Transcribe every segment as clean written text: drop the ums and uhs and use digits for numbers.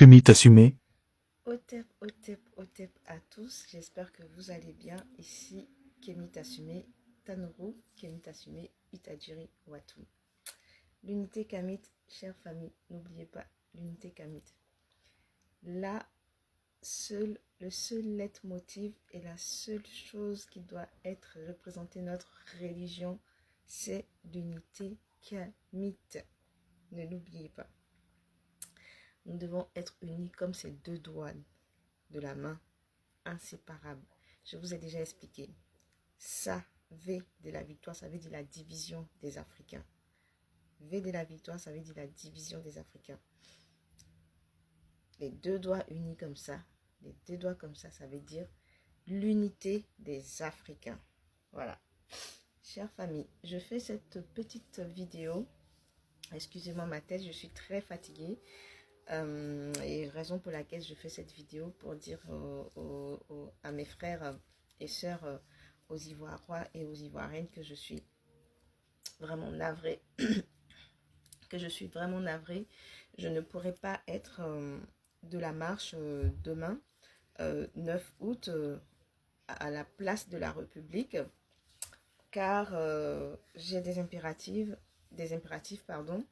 Kemi Tassumé. Otep à tous, j'espère que vous allez bien. Ici, Kemi Tassumé, Tanoru, Kemi Tassumé, Itajiri, Watu. L'unité Kamit, chère famille, n'oubliez pas l'unité Kamit. Là, le seul leitmotiv et la seule chose qui doit être représenter notre religion, c'est l'unité Kamit. Ne l'oubliez pas. Nous devons être unis comme ces deux doigts de la main, inséparables. Je vous ai déjà expliqué. Ça, V de la victoire, ça veut dire la division des Africains. V de la victoire, ça veut dire la division des Africains. Les deux doigts unis comme ça, les deux doigts comme ça veut dire l'unité des Africains. Voilà. Chère famille, je fais cette petite vidéo. Excusez-moi ma tête, je suis très fatiguée. Et raison pour laquelle je fais cette vidéo pour dire à mes frères et sœurs aux Ivoiriens et aux Ivoiriennes que je suis vraiment navrée. Que je suis vraiment navrée. Je ne pourrai pas être de la marche demain, 9 août, à la place de la République, car j'ai des impératifs, pardon.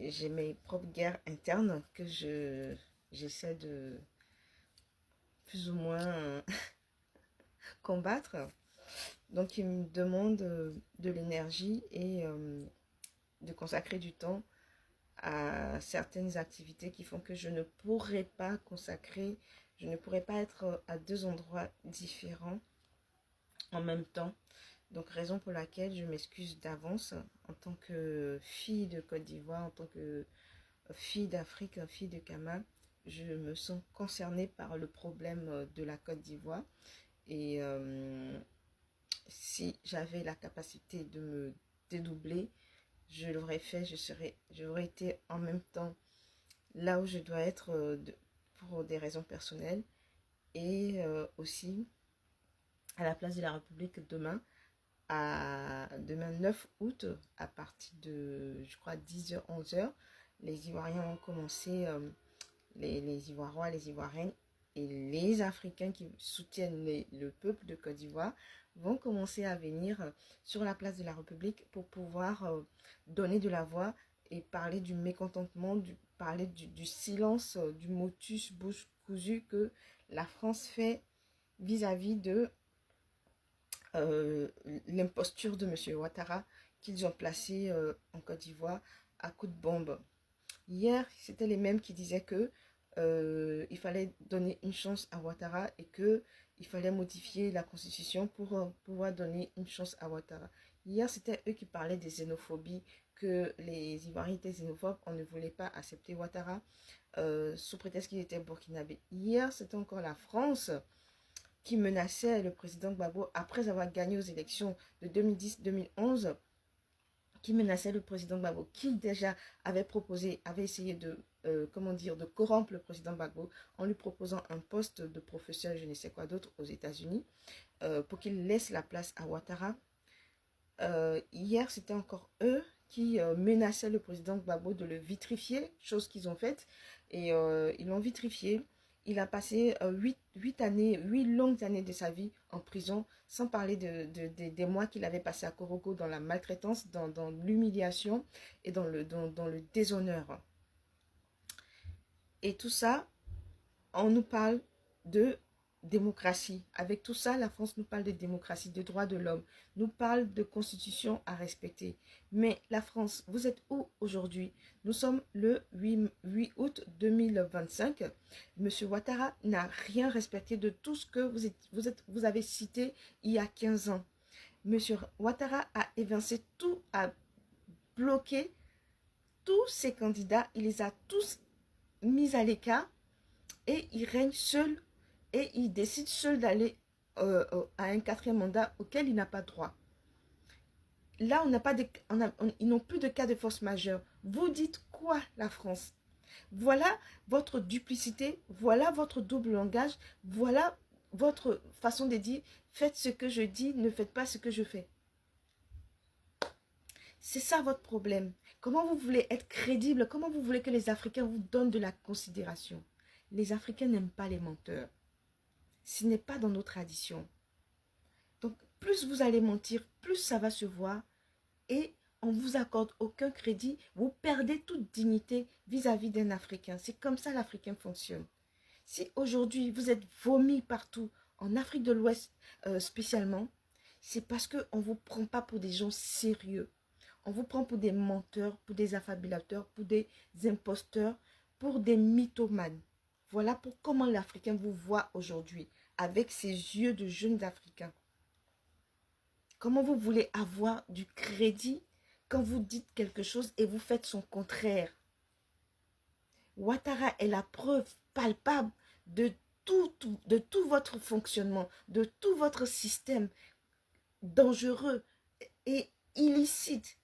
J'ai mes propres guerres internes que j'essaie de plus ou moins combattre. Donc, il me demande de l'énergie et de consacrer du temps à certaines activités qui font que je ne pourrais pas je ne pourrais pas être à deux endroits différents en même temps. Donc, raison pour laquelle je m'excuse d'avance en tant que fille de Côte d'Ivoire, en tant que fille d'Afrique, fille de Kama. Je me sens concernée par le problème de la Côte d'Ivoire. Et si j'avais la capacité de me dédoubler, je l'aurais fait, j'aurais été en même temps là où je dois être pour des raisons personnelles et aussi à la place de la République demain, demain 9 août, à partir de, je crois, 10h, 11h, les Ivoiriens ont commencé, les Ivoiriens, les Ivoiriennes et les Africains qui soutiennent le peuple de Côte d'Ivoire vont commencer à venir sur la place de la République pour pouvoir donner de la voix et parler du mécontentement, parler du silence, du motus bouche cousue que la France fait vis-à-vis de l'imposture de M. Ouattara qu'ils ont placé en Côte d'Ivoire à coups de bombe. Hier, c'était les mêmes qui disaient que il fallait donner une chance à Ouattara et que il fallait modifier la constitution pour pouvoir donner une chance à Ouattara. Hier, c'était eux qui parlaient des xénophobies, que les Ivoiriens étaient xénophobes, on ne voulait pas accepter Ouattara sous prétexte qu'il était burkinabé. Hier, c'était encore la France qui menaçait le président Gbagbo après avoir gagné aux élections de 2010-2011, qui menaçait le président Gbagbo, qui déjà avait essayé de, de corrompre le président Gbagbo en lui proposant un poste de professeur, je ne sais quoi d'autre, aux États-Unis, pour qu'il laisse la place à Ouattara. Hier, c'était encore eux qui menaçaient le président Gbagbo de le vitrifier, chose qu'ils ont faite, et ils l'ont vitrifié. Il a passé 8 longues années de sa vie en prison, sans parler des mois qu'il avait passé à Koroko dans la maltraitance, dans l'humiliation et dans le déshonneur. Et tout ça, on nous parle de démocratie. Avec tout ça, la France nous parle de démocratie, de droits de l'homme, nous parle de constitution à respecter. Mais la France, vous êtes où aujourd'hui? Nous sommes le 8 août 2025. Monsieur Ouattara n'a rien respecté de tout ce que vous avez cité il y a 15 ans. Monsieur Ouattara a évincé tout, a bloqué tous ses candidats, il les a tous mis à l'écart et il règne seul et il décide seul d'aller à un quatrième mandat auquel il n'a pas droit. Là, ils n'ont plus de cas de force majeure. Vous dites quoi, la France? Voilà votre duplicité, voilà votre double langage, voilà votre façon de dire, faites ce que je dis, ne faites pas ce que je fais. C'est ça votre problème. Comment vous voulez être crédible? Comment vous voulez que les Africains vous donnent de la considération? Les Africains n'aiment pas les menteurs. Ce n'est pas dans nos traditions. Donc, plus vous allez mentir, plus ça va se voir et on ne vous accorde aucun crédit. Vous perdez toute dignité vis-à-vis d'un Africain. C'est comme ça l'Africain fonctionne. Si aujourd'hui vous êtes vomi partout, en Afrique de l'Ouest spécialement, c'est parce qu'on ne vous prend pas pour des gens sérieux. On vous prend pour des menteurs, pour des affabulateurs, pour des imposteurs, pour des mythomanes. Voilà pour comment l'Africain vous voit aujourd'hui, avec ses yeux de jeunes Africains. Comment vous voulez avoir du crédit quand vous dites quelque chose et vous faites son contraire? Ouattara est la preuve palpable de tout votre fonctionnement, de tout votre système dangereux et illicite,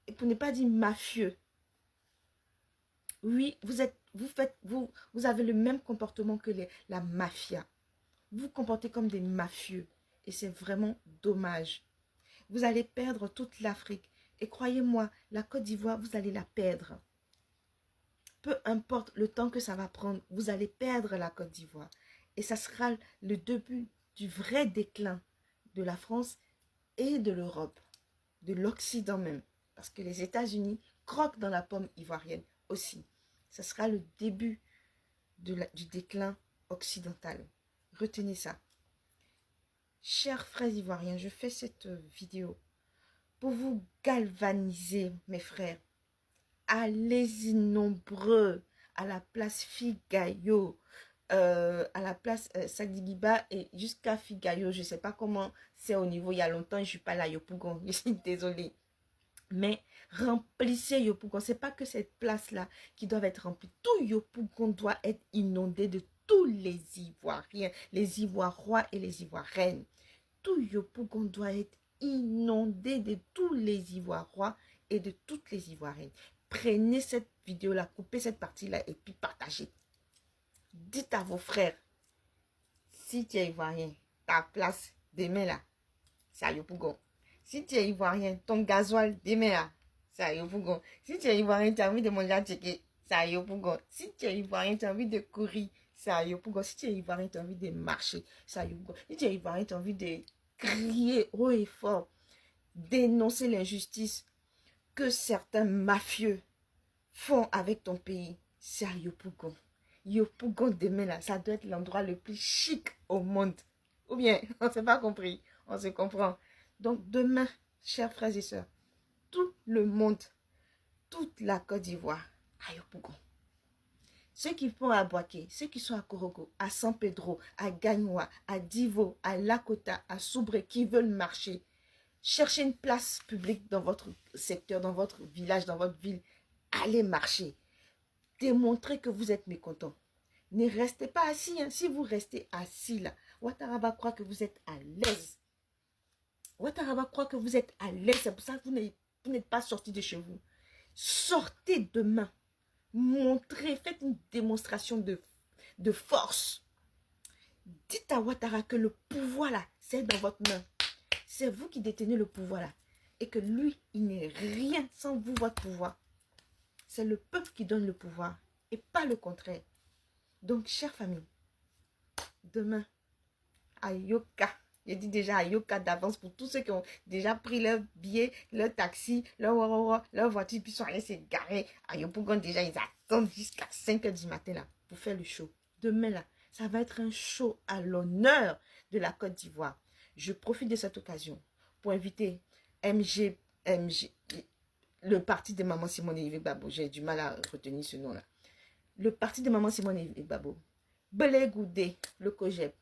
et pour ne pas dire mafieux. Oui, vous avez le même comportement que la mafia. Vous vous comportez comme des mafieux et c'est vraiment dommage. Vous allez perdre toute l'Afrique et croyez-moi, la Côte d'Ivoire, vous allez la perdre. Peu importe le temps que ça va prendre, vous allez perdre la Côte d'Ivoire. Et ça sera le début du vrai déclin de la France et de l'Europe, de l'Occident même. Parce que les États-Unis croquent dans la pomme ivoirienne aussi. Ça sera le début du déclin occidental. Retenez ça. Chers frères ivoiriens, je fais cette vidéo pour vous galvaniser, mes frères. Allez-y nombreux à la place Figayo, à la place Sagdigiba et jusqu'à Figayo. Je ne sais pas comment c'est au niveau, il y a longtemps, je ne suis pas là, Yopougon, je suis désolée. Mais remplissez Yopougon. Ce n'est pas que cette place-là qui doit être remplie. Tout Yopougon doit être inondé de tous les Ivoiriens, les Ivoirois et les Ivoiriennes. Tout Yopougon doit être inondé de tous les Ivoirois et de toutes les Ivoiriennes. Prenez cette vidéo-là, coupez cette partie-là et puis partagez. Dites à vos frères, si tu es Ivoirien, ta place demain là, c'est à Yopougon. Si tu es Ivoirien, ton gasoil demain là, c'est à Yopougon. Si tu es Ivoirien, tu as envie de manger à Tchéké, c'est à Yopougon. Si tu es Ivoirien, tu as envie de courir, c'est à Yopougon. Si tu es Ivoirien, tu as envie de marcher, c'est à Yopougon. Si tu es Ivoirien, tu as envie de crier haut et fort, dénoncer l'injustice que certains mafieux font avec ton pays, c'est à Yopougon. Yopougon demain là, ça doit être l'endroit le plus chic au monde. Ou bien, on ne s'est pas compris, on se comprend. Donc demain, chers frères et sœurs, tout le monde, toute la Côte d'Ivoire, à Yopougon. Ceux qui vont à Boaké, ceux qui sont à Korogo, à San Pedro, à Gagnoa, à Divo, à Lakota, à Soubré, qui veulent marcher, cherchez une place publique dans votre secteur, dans votre village, dans votre ville. Allez marcher. Démontrez que vous êtes mécontent. Ne restez pas assis. Hein. Si vous restez assis là, Ouattara croit que vous êtes à l'aise. Ouattara croit que vous êtes à l'aise. C'est pour ça que vous n'êtes pas sorti de chez vous. Sortez demain. Montrez, faites une démonstration de force. Dites à Ouattara que le pouvoir là, c'est dans votre main. C'est vous qui détenez le pouvoir là. Et que lui, il n'est rien sans vous, votre pouvoir. C'est le peuple qui donne le pouvoir et pas le contraire. Donc, chère famille, demain, à Yoka, je dis déjà à Yoka d'avance pour tous ceux qui ont déjà pris leur billet, leur taxi, leur voiture, puis sont allés se garer à Yopougon. Déjà, ils attendent jusqu'à 5 h du matin là pour faire le show. Demain là, ça va être un show à l'honneur de la Côte d'Ivoire. Je profite de cette occasion pour inviter MG, le parti de Maman Simone et Yves Babo. J'ai du mal à retenir ce nom-là. Le parti de Maman Simone et Yves Babo. Belé Goudé, le COGEP.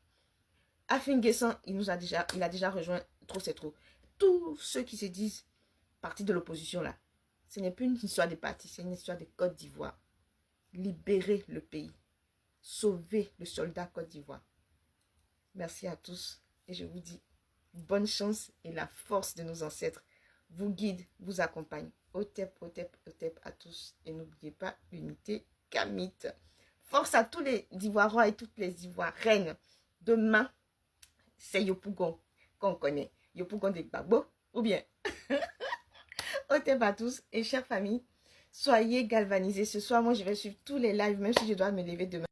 Afin Guessan, il a déjà rejoint Trop c'est trop. Tous ceux qui se disent parti de l'opposition là, ce n'est plus une histoire de parti, c'est une histoire de Côte d'Ivoire. Libérer le pays. Sauver le soldat Côte d'Ivoire. Merci à tous et je vous dis bonne chance et la force de nos ancêtres vous guide, vous accompagne. Otep, otep, otep à tous. Et n'oubliez pas l'unité Kamite. Force à tous les Ivoirois et toutes les Ivoiriennes. Demain, c'est Yopougon qu'on connaît. Yopougon de Gbagbo ou bien. Otep à tous et chère famille. Soyez galvanisés. Ce soir, moi, je vais suivre tous les lives, même si je dois me lever demain